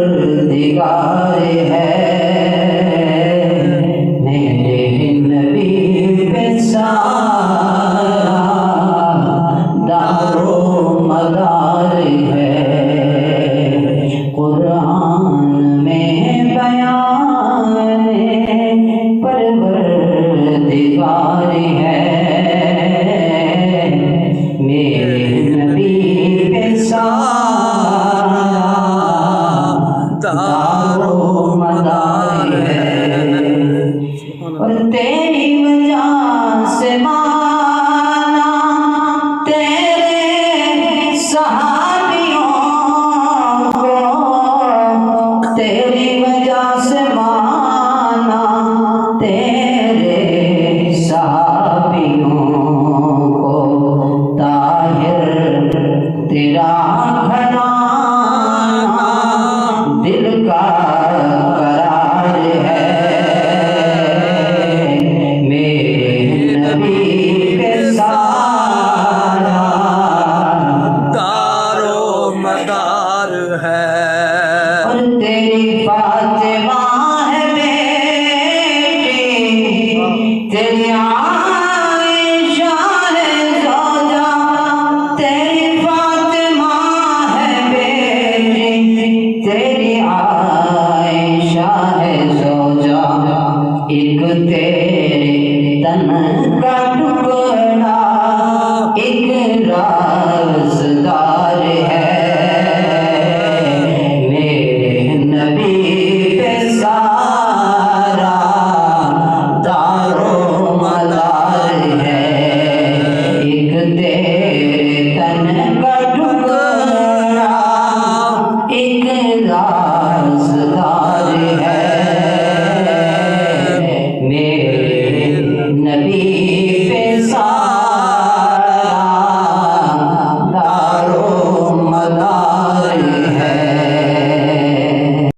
پروردگار ہے میرے نبی پہ سارا دار و مدار ہے قرآن میں بیان پروردگار ہے میرے نبی پہ سارا دار و مدار ہے اور تیری وجہ سے مانا تیرے صحابیوں کو تیری وجہ سے مانا تیرے صحابیوں کو طاہر تیرا گھرانہ